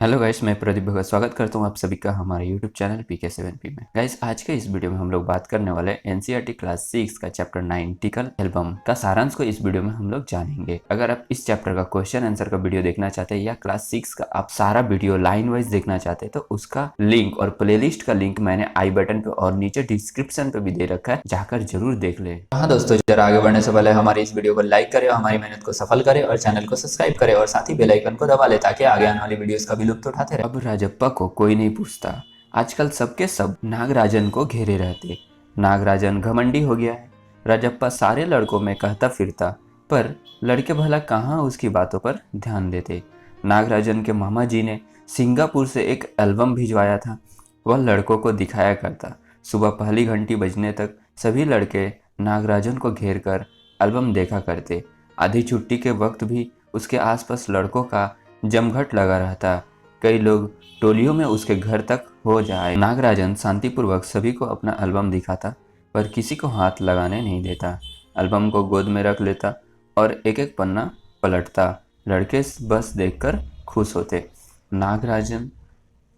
Hello guys, मैं प्रदीप भगत स्वागत करता हूँ आप सभी का हमारे यूट्यूब चैनल PK7P में। गाइस, आज के इस वीडियो में हम लोग बात करने वाले NCERT क्लास 6 का चैप्टर 9 टिकल एल्बम का सारांश को इस वीडियो में हम लोग जानेंगे। अगर आप इस चैप्टर का क्वेश्चन आंसर का वीडियो देखना चाहते हैं या क्लास 6 का आप सारा वीडियो लाइन वाइज देखना चाहते हैं तो उसका लिंक और प्लेलिस्ट का लिंक मैंने आई बटन पे और नीचे डिस्क्रिप्शन पे भी दे रखा है, जाकर जरूर देख ले। हाँ दोस्तों, जरा आगे बढ़ने से पहले हमारी इस वीडियो को लाइक करें, हमारी मेहनत को सफल करें और चैनल को सब्सक्राइब करें और साथ ही बेल आइकन को दबा ले ताकि आगे आने वाली वीडियोस का भी लुत्फ उठाते रहे। अब राजप्पा को कोई नहीं पूछता। आजकल सबके सब नागराजन को घेरे रहते। नागराजन घमंडी हो गया है। राजप्पा सारे लड़कों में कहता फिरता, पर लड़के भला कहाँ उसकी बातों पर ध्यान देते। नागराजन के मामा जी ने सिंगापुर से एक एल्बम भिजवाया था, वह लड़कों को दिखाया करता। सुबह पहली घंटी बजने तक सभी लड़के नागराजन को घेर कर एल्बम देखा करते। आधी छुट्टी के वक्त भी उसके आसपास लड़कों का जमघट लगा रहता। कई लोग टोलियों में उसके घर तक हो जाए। नागराजन शांतिपूर्वक सभी को अपना एल्बम दिखाता, पर किसी को हाथ लगाने नहीं देता। एल्बम को गोद में रख लेता और एक एक पन्ना पलटता। लड़के बस देखकर खुश होते। नागराजन,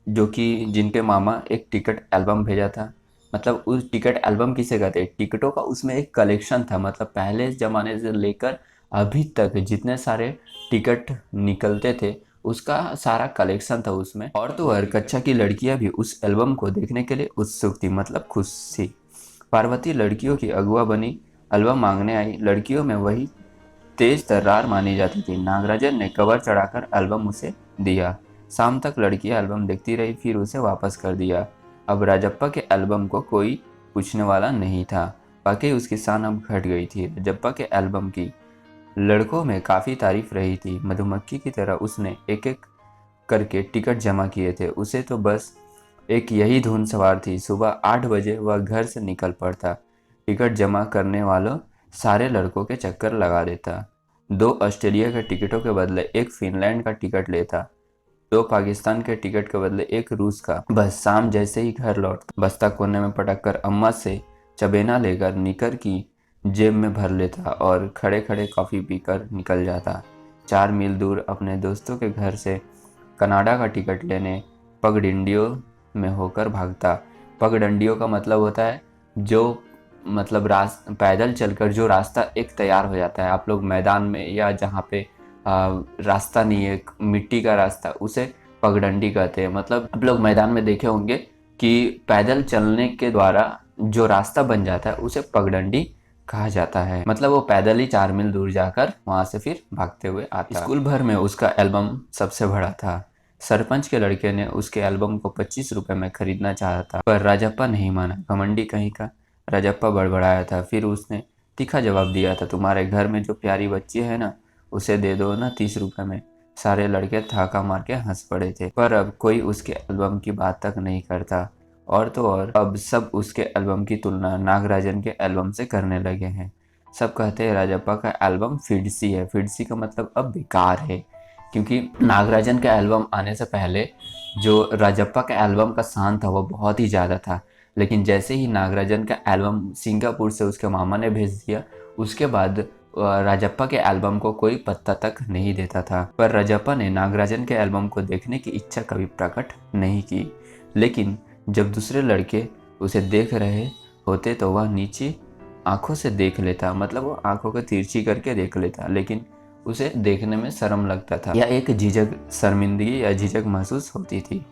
जो कि जिनके मामा एक टिकट एल्बम भेजा था, मतलब उस टिकट एल्बम किसे कहते हैं, टिकटों का उसमें एक कलेक्शन था। मतलब पहले ज़माने से लेकर अभी तक जितने सारे टिकट निकलते थे उसका सारा कलेक्शन था उसमें। और तो और कक्षा की लड़कियां भी उस एल्बम को देखने के लिए उत्सुक थी, मतलब खुश थी। पार्वती लड़कियों की अगुआ बनी, एल्बम मांगने आई। लड़कियों में वही तेज तर्रार मानी जाती थी। नागराजन ने कवर चढ़ाकर एल्बम उसे दिया। शाम तक लड़कियां एल्बम देखती रही, फिर उसे वापस कर दिया। अब राजप्पा के एल्बम को कोई पूछने वाला नहीं था। वाकई उसकी शान अब घट गई थी। राजप्पा के एल्बम की लड़कों में काफ़ी तारीफ रही थी। मधुमक्खी की तरह उसने एक एक करके टिकट जमा किए थे। उसे तो बस एक यही धुन सवार थी। सुबह 8 बजे वह घर से निकल पड़ता। टिकट जमा करने वालों सारे लड़कों के चक्कर लगा देता। 2 ऑस्ट्रेलिया के टिकटों के बदले एक फिनलैंड का टिकट लेता। 2 पाकिस्तान के टिकट के बदले एक रूस का। बस शाम जैसे ही घर लौटता, बस्ता कोने में पटक कर अम्मा से चबेना लेकर निकर की जेब में भर लेता और खड़े खड़े कॉफ़ी पीकर निकल जाता। 4 मील दूर अपने दोस्तों के घर से कनाडा का टिकट लेने पगडंडियों में होकर भागता। पगडंडियों का मतलब होता है जो मतलब पैदल चलकर जो रास्ता एक तैयार हो जाता है। आप लोग मैदान में या जहाँ पे रास्ता नहीं है, मिट्टी का रास्ता, उसे पगडंडी कहते हैं। मतलब आप लोग मैदान में देखे होंगे कि पैदल चलने के द्वारा जो रास्ता बन जाता है उसे पगडंडी कहा जाता है। मतलब वो पैदल ही 4 मील दूर जाकर वहां से फिर भागते हुए आता। स्कूल भर में उसका एल्बम सबसे बड़ा था। सरपंच के लड़के ने उसके एल्बम को 25 रुपए में खरीदना चाहा था, पर राजप्पा नहीं माना। घमंडी कहीं का। राजप्पा बड़बड़ाया था। फिर उसने तीखा जवाब दिया था, तुम्हारे घर में जो प्यारी बच्ची है ना, उसे दे दो ना 30 रुपए में। सारे लड़के थाका मार के हंस पड़े थे, पर अब कोई उसके एल्बम की बात तक नहीं करता। और तो और अब सब उसके एल्बम की तुलना नागराजन के एल्बम से करने लगे हैं। सब कहते हैं राजप्पा का एल्बम फिडसी है। फिडसी का मतलब अब बेकार है, क्योंकि नागराजन का एल्बम आने से पहले जो राजप्पा का एल्बम का शान था वो बहुत ही ज़्यादा था। लेकिन जैसे ही नागराजन का एल्बम सिंगापुर से उसके मामा ने भेज दिया, उसके बाद राजप्पा के एल्बम को कोई पत्ता तक नहीं देता था। पर राजप्पा ने नागराजन के एल्बम को देखने की इच्छा कभी प्रकट नहीं की। लेकिन जब दूसरे लड़के उसे देख रहे होते तो वह नीचे आंखों से देख लेता, मतलब वो आंखों को तिरछी करके देख लेता, लेकिन उसे देखने में शर्म लगता था या एक झिझक, शर्मिंदगी या झिझक महसूस होती थी।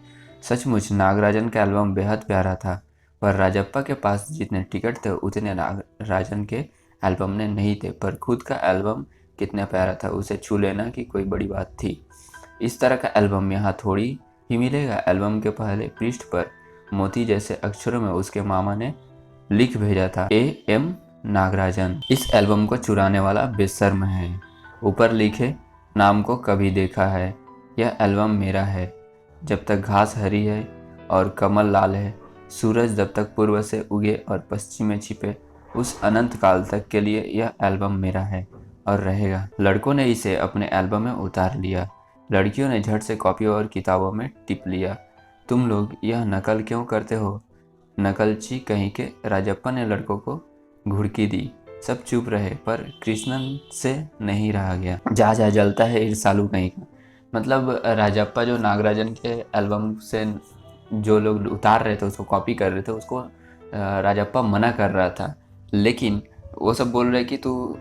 सचमुच नागराजन का एल्बम बेहद प्यारा था, पर राजप्पा के पास जितने टिकट थे उतने नागराजन के एल्बम ने नहीं थे। पर खुद का एल्बम कितना प्यारा था, उसे छू लेना की कोई बड़ी बात थी। इस तरह का एल्बम यहाँ थोड़ी ही मिलेगा। एल्बम के पहले पृष्ठ पर मोती जैसे अक्षरों में उसके मामा ने लिख भेजा था, AM नागराजन इस एल्बम को चुराने वाला बेशर्म है। ऊपर लिखे नाम को कभी देखा है, यह एल्बम मेरा है। जब तक घास हरी है और कमल लाल है, सूरज जब तक पूर्व से उगे और पश्चिम में छिपे, उस अनंत काल तक के लिए यह एल्बम मेरा है और रहेगा। लड़कों ने इसे अपने एल्बम में उतार लिया। लड़कियों ने झट से कॉपी और किताबों में टिप लिया। तुम लोग यह नकल क्यों करते हो, नकलची कहीं के। राजप्पा ने लड़कों को घुड़की दी। सब चुप रहे, पर कृष्णन से नहीं रहा गया। जा जा जलता है ईर्षालु कहीं का। मतलब राजप्पा जो नागराजन के एल्बम से जो लोग उतार रहे थे, उसको कॉपी कर रहे थे, उसको राजप्पा मना कर रहा था। लेकिन वो सब बोल रहे कि तू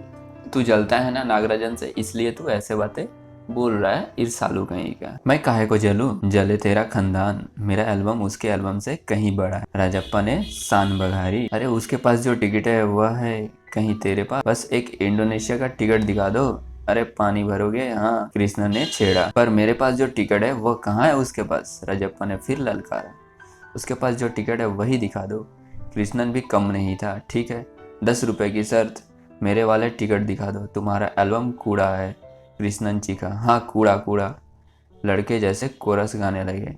तू जलता है ना नागराजन से, इसलिए तू ऐसे बातें बोल रहा है, ईर्ष्यालु कहीं का। मैं काहे को जलूं, जले तेरा खानदान, मेरा एल्बम उसके एल्बम से कहीं बड़ा है। राजप्पा ने शान बघारी। अरे उसके पास जो टिकट है वह है कहीं तेरे पास, बस एक इंडोनेशिया का टिकट दिखा दो। अरे पानी भरोगे? हाँ, कृष्ण ने छेड़ा। पर मेरे पास जो टिकट है वो कहाँ है उसके पास? राजप्पा ने फिर ललकारा। उसके पास जो टिकट है वही दिखा दो। कृष्णन भी कम नहीं था। ठीक है, 10 रुपए की शर्त, मेरे वाले टिकट दिखा दो, तुम्हारा एल्बम कूड़ा है। कृष्णन चीखा। हाँ, कूड़ा कूड़ा। लड़के जैसे कोरस गाने लगे।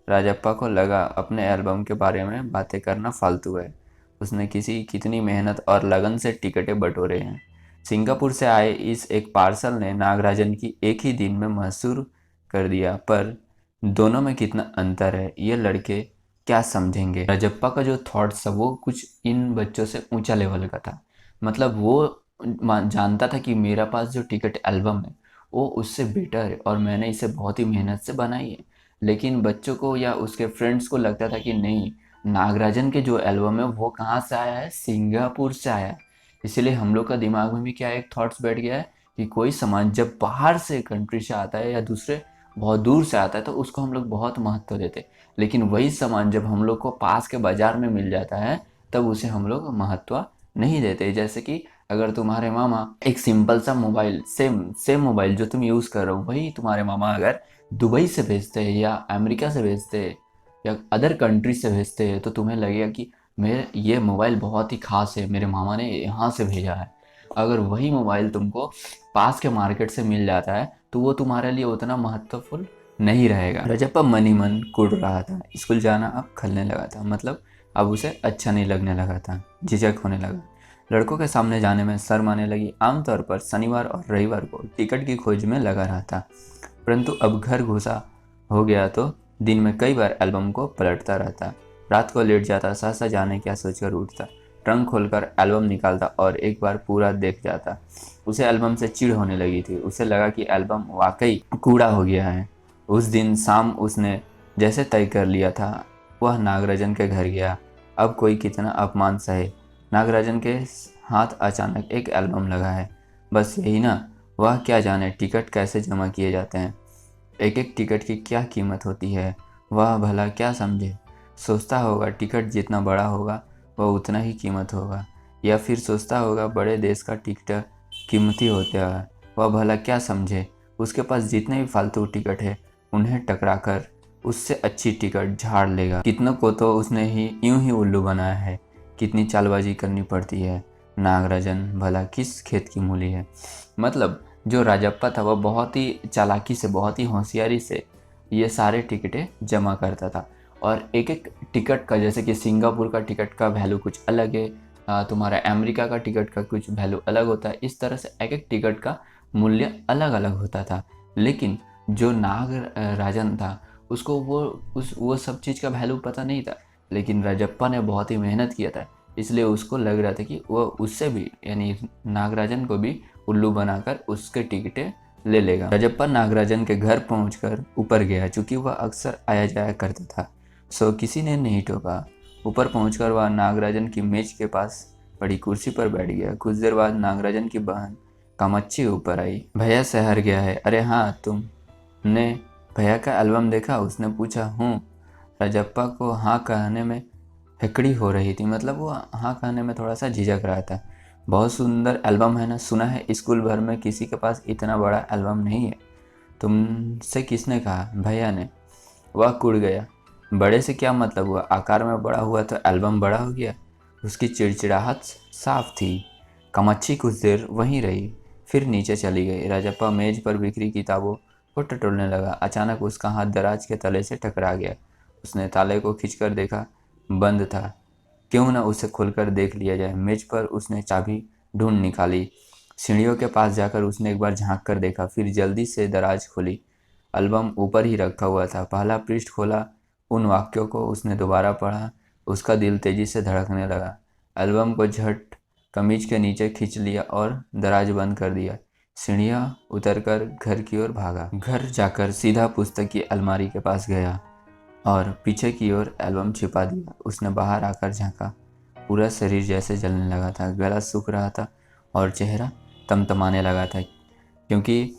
राजप्पा को लगा अपने एल्बम के बारे में बातें करना फालतू है। उसने कितनी मेहनत और लगन से टिकटें बटोरे हैं। सिंगापुर से आए इस एक पार्सल ने नागराजन की एक ही दिन में मशहूर कर दिया। पर दोनों में कितना अंतर है, ये लड़के क्या समझेंगे? राजप्पा का जो थॉट्स था वो कुछ इन बच्चों से ऊंचा लेवल का था। मतलब वो जानता था कि मेरा पास जो टिकट एल्बम है वो उससे बेटर है और मैंने इसे बहुत ही मेहनत से बनाई है। लेकिन बच्चों को या उसके फ्रेंड्स को लगता था कि नहीं, नागराजन के जो एल्बम है वो कहाँ से आया है? सिंगापुर से आया है। इसलिए हम लोग का दिमाग में भी क्या एक थॉट्स बैठ गया है कि कोई सामान जब बाहर से कंट्री से आता है या दूसरे बहुत दूर से आता है तो उसको हम लोग बहुत महत्व देते हैं। लेकिन वही सामान जब हम लोग को पास के बाजार में मिल जाता है तब उसे हम लोग महत्व नहीं देते। जैसे कि अगर तुम्हारे मामा एक सिंपल सा मोबाइल, सेम सेम मोबाइल जो तुम यूज़ कर रहे हो वही तुम्हारे मामा अगर दुबई से भेजते हैं या अमेरिका से भेजते हैं या अदर कंट्री से भेजते हैं तो तुम्हें लगेगा कि मेरे ये मोबाइल बहुत ही खास है, मेरे मामा ने यहाँ से भेजा है। अगर वही मोबाइल तुमको पास के मार्केट से मिल जाता है तो वो तुम्हारे लिए उतना महत्वपूर्ण नहीं रहेगा। रजप्पा मन ही मन कुड़ रहा था। स्कूल जाना अब खलने लगा था। मतलब अब उसे अच्छा नहीं लगने लगा था, झिझक होने लगा। लड़कों के सामने जाने में शर्म आने लगी। आमतौर पर शनिवार और रविवार को टिकट की खोज में लगा रहता, परंतु अब घर घुसा हो गया तो दिन में कई बार एल्बम को पलटता रहता। रात को लेट जाता, सहसा जाने क्या सोचकर उठता, ट्रंक खोलकर एल्बम निकालता और एक बार पूरा देख जाता। उसे एल्बम से चिढ़ होने लगी थी। उसे लगा कि एल्बम वाकई कूड़ा हो गया है। उस दिन शाम उसने जैसे तय कर लिया था वह नागराजन के घर गया। अब कोई कितना अपमान सहे, नागराजन के हाथ अचानक एक एल्बम लगा है। बस यही ना, वह क्या जाने टिकट कैसे जमा किए जाते हैं, एक एक टिकट की क्या कीमत होती है, वह भला क्या समझे। सोचता होगा टिकट जितना बड़ा होगा वह उतना ही कीमत होगा, या फिर सोचता होगा बड़े देश का टिकट कीमती होता है। वह भला क्या समझे। उसके पास जितने भी फालतू टिकट है उन्हें टकरा कर उससे अच्छी टिकट झाड़ लेगा। कितनों को तो उसने ही यूं ही उल्लू बनाया है। कितनी चालबाजी करनी पड़ती है। नागराजन भला किस खेत की मूली है। मतलब जो राजप्पा था वह बहुत ही चालाकी से, बहुत ही होशियारी से ये सारे टिकटें जमा करता था। और एक एक टिकट का, जैसे कि सिंगापुर का टिकट का वैल्यू कुछ अलग है, तुम्हारा अमेरिका का टिकट का कुछ वैल्यू अलग होता है। इस तरह से एक एक टिकट का मूल्य अलग अलग होता था। लेकिन जो राजन था उसको वो सब चीज़ का वैल्यू पता नहीं था। लेकिन राजप्पा ने बहुत ही मेहनत किया था, इसलिए उसको लग रहा था कि वह उससे भी, यानी नागराजन को भी उल्लू बनाकर उसके टिकटें ले लेगा। राजप्पा नागराजन के घर पहुंचकर ऊपर गया। चूंकि वह अक्सर आया जाया करता था सो किसी ने नहीं टोका। ऊपर पहुंचकर वह नागराजन की मेज के पास पड़ी कुर्सी पर बैठ गया। कुछ देर बाद नागराजन की बहन कामाक्षी ऊपर आई। भैया शहर गया है? अरे हाँ, तुमने भैया का एल्बम देखा? उसने पूछा। हूँ। राजप्पा को हाँ कहने में हेकड़ी हो रही थी। मतलब वो हाँ कहने में थोड़ा सा झिझक रहा था। बहुत सुंदर एल्बम है ना? सुना है स्कूल भर में किसी के पास इतना बड़ा एल्बम नहीं है। तुमसे किसने कहा? भैया ने। वह कुड़ गया। बड़े से क्या मतलब हुआ? आकार में बड़ा हुआ तो एल्बम बड़ा हो गया। उसकी चिड़चिड़ाहट साफ थी। कामाक्षी कुछ देर वहीं रही, फिर नीचे चली गई। राजप्पा मेज पर बिखरी किताबों को टटोलने लगा। अचानक उसका हाथ दराज के तले से टकरा गया। उसने ताले को खींचकर देखा, बंद था। क्यों न उसे खोलकर देख लिया जाए। मेज पर उसने चाबी ढूंढ निकाली। सीढ़ियों के पास जाकर उसने एक बार झांक कर देखा, फिर जल्दी से दराज खोली। एल्बम ऊपर ही रखा हुआ था। पहला पृष्ठ खोला, उन वाक्यों को उसने दोबारा पढ़ा। उसका दिल तेजी से धड़कने लगा। एल्बम को झट कमीज के नीचे खींच लिया और दराज बंद कर दिया। सीढ़ियाँ उतरकर घर की ओर भागा। घर जाकर सीधा पुस्तक की अलमारी के पास गया और पीछे की ओर एल्बम छिपा दिया। उसने बाहर आकर झांका। पूरा शरीर जैसे जलने लगा था, गला सूख रहा था और चेहरा तमतमाने लगा था, क्योंकि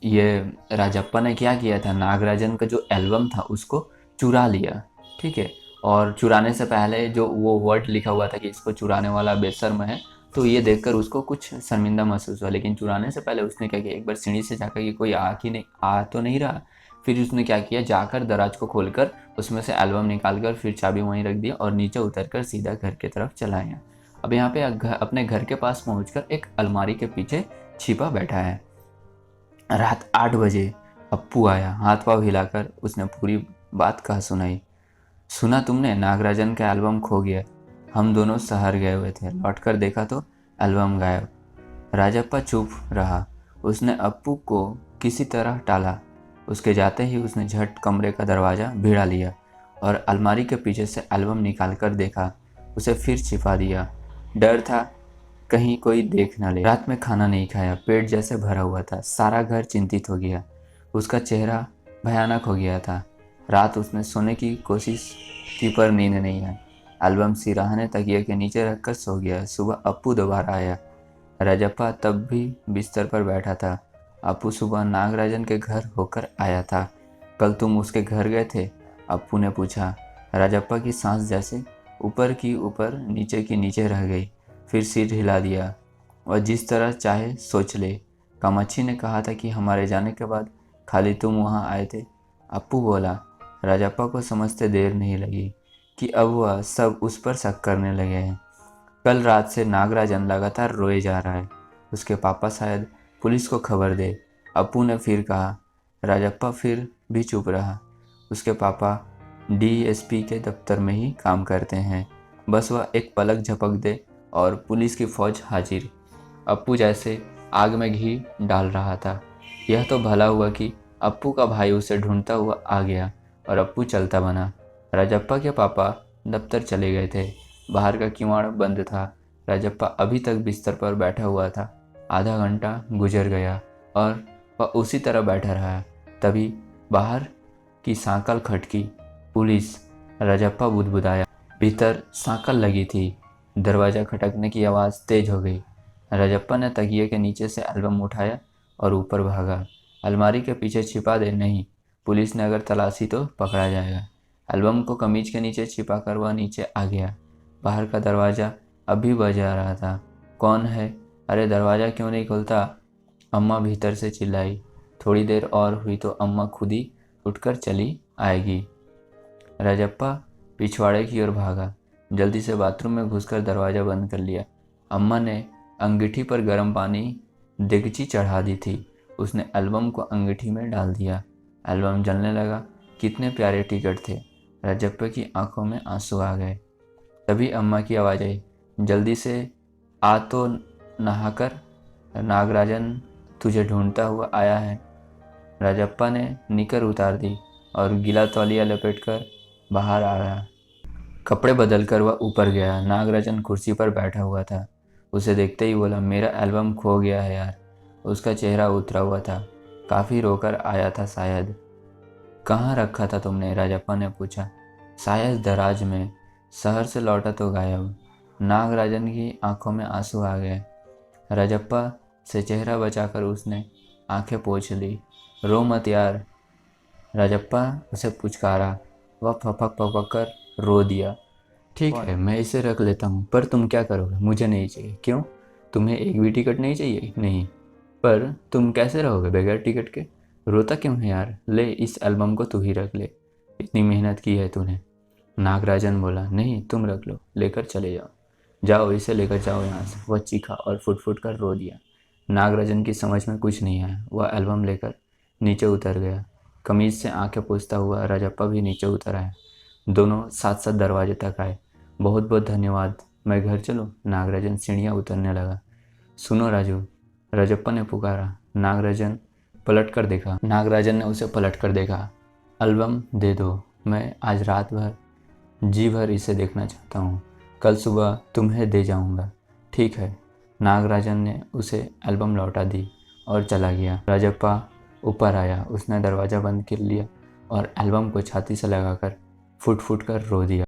ये राजप्पा ने क्या किया था, नागराजन का जो एल्बम था उसको चुरा लिया। ठीक है, और चुराने से पहले जो वो वर्ड लिखा हुआ था कि इसको चुराने वाला बेशर्म है, तो ये देखकर उसको कुछ शर्मिंदा महसूस हुआ। लेकिन चुराने से पहले उसने क्या किया, एक बार सीढ़ी से जाकर कि कोई आ तो नहीं रहा। फिर उसने क्या किया, जाकर दराज को खोलकर उसमें से एल्बम निकालकर फिर चाबी वहीं रख दिया और नीचे उतरकर सीधा घर की तरफ चला आया। अब यहाँ पे अपने घर के पास पहुंचकर एक अलमारी के पीछे छिपा बैठा है। रात 8 बजे अप्पू आया। हाथ पाँव हिलाकर उसने पूरी बात कहा सुनाई। सुना तुमने, नागराजन का एल्बम खो गया। हम दोनों शहर गए हुए थे, लौटकर देखा तो एल्बम गायब। राजप्पा चुप रहा। उसने अप्पू को किसी तरह टाला। उसके जाते ही उसने झट कमरे का दरवाज़ा भिड़ा लिया और अलमारी के पीछे से एल्बम निकाल कर देखा। उसे फिर छिपा दिया। डर था कहीं कोई देख ना ले। रात में खाना नहीं खाया, पेट जैसे भरा हुआ था। सारा घर चिंतित हो गया। उसका चेहरा भयानक हो गया था। रात उसने सोने की कोशिश की पर नींद नहीं आई। एल्बम सिराहने तकिए के नीचे रखकर सो गया। सुबह अप्पू दोबारा आया। राजप्पा तब भी बिस्तर पर बैठा था। अप्पू सुबह नागराजन के घर होकर आया था। कल तुम उसके घर गए थे? अप्पू ने पूछा। राजप्पा की सांस जैसे ऊपर की ऊपर नीचे की नीचे रह गई। फिर सिर हिला दिया। और जिस तरह चाहे सोच ले। कामाक्षी ने कहा था कि हमारे जाने के बाद खाली तुम वहाँ आए थे। अप्पू बोला। राजप्पा को समझते देर नहीं लगी कि अब वह सब उस पर शक करने लगे हैं। कल रात से नागराजन लगातार रोए जा रहा है। उसके पापा शायद पुलिस को खबर दे। अप्पू ने फिर कहा। राजप्पा फिर भी चुप रहा। उसके पापा डीएसपी के दफ्तर में ही काम करते हैं। बस वह एक पलक झपक दे और पुलिस की फौज हाजिर। अप्पू जैसे आग में घी डाल रहा था। यह तो भला हुआ कि अप्पू का भाई उसे ढूंढता हुआ आ गया और अप्पू चलता बना। राजप्पा के पापा दफ्तर चले गए थे। बाहर का किवाड़ बंद था। राजप्पा अभी तक बिस्तर पर बैठा हुआ था। आधा घंटा गुजर गया और वह उसी तरह बैठा रहा। तभी बाहर की सांकल खटकी। पुलिस। राजप्पा बुदबुदाया। भीतर सांकल लगी थी। दरवाज़ा खटकने की आवाज़ तेज हो गई। राजप्पा ने तकिए के नीचे से एल्बम उठाया और ऊपर भागा। अलमारी के पीछे छिपा दे, नहीं, पुलिस ने अगर तलाशी तो पकड़ा जाएगा। एल्बम को कमीज के नीचे छिपा कर वह नीचे आ गया। बाहर का दरवाज़ा अभी बजा रहा था। कौन है? अरे दरवाज़ा क्यों नहीं खुलता? अम्मा भीतर से चिल्लाई। थोड़ी देर और हुई तो अम्मा खुद ही उठकर चली आएगी। राजप्पा पिछवाड़े की ओर भागा। जल्दी से बाथरूम में घुसकर दरवाज़ा बंद कर लिया। अम्मा ने अंगीठी पर गर्म पानी देगची चढ़ा दी थी। उसने एल्बम को अंगीठी में डाल दिया। एल्बम जलने लगा। कितने प्यारे टिकट थे। राजप्पा की आंखों में आंसू आ गए। तभी अम्मा की आवाज़ आई। जल्दी से आ तो नहाकर, नागराजन तुझे ढूंढता हुआ आया है। राजप्पा ने निकर उतार दी और गीला तौलिया लपेटकर बाहर आ गया। कपड़े बदलकर वह ऊपर गया। नागराजन कुर्सी पर बैठा हुआ था। उसे देखते ही बोला, मेरा एल्बम खो गया है यार। उसका चेहरा उतरा हुआ था। काफ़ी रोकर आया था शायद। कहाँ रखा था तुमने? राजप्पा ने पूछा। शायद दराज में। शहर से लौटा तो गायब। नागराजन की आंखों में आंसू आ गए। राजप्पा से चेहरा बचाकर उसने आंखें पोंछ ली। रो मत यार। राजप्पा उसे पुचकारा। वह फपक फपक कर रो दिया। ठीक है, मैं इसे रख लेता हूँ, पर तुम क्या करोगे? मुझे नहीं चाहिए। क्यों? तुम्हें एक भी टिकट नहीं चाहिए? नहीं। पर तुम कैसे रहोगे बगैर टिकट के? रोता क्यों है यार? ले, इस एल्बम को तू ही रख ले। इतनी मेहनत की है तूने। नागराजन बोला। नहीं, तुम रख लो, लेकर चले जाओ। जाओ, इसे लेकर जाओ यहाँ से। वह चीखा और फुट फुट कर रो दिया। नागराजन की समझ में कुछ नहीं आया। वह एल्बम लेकर नीचे उतर गया। कमीज से आंखें पोंछता हुआ राजप्पा भी नीचे उतर आया। दोनों साथ साथ दरवाजे तक आए। बहुत बहुत धन्यवाद। मैं घर चलूं? नागराजन सीढ़ियाँ उतरने लगा। सुनो राजू, राजप्पा ने पुकारा। नागराजन ने उसे पलट कर देखा। एल्बम दे दो। मैं आज रात भर जी भर इसे देखना चाहता हूँ। कल सुबह तुम्हें दे जाऊँगा। ठीक है। नागराजन ने उसे एल्बम लौटा दी और चला गया। राजप्पा ऊपर आया, उसने दरवाज़ा बंद कर लिया और एल्बम को छाती से लगाकर फुट फुट कर रो दिया।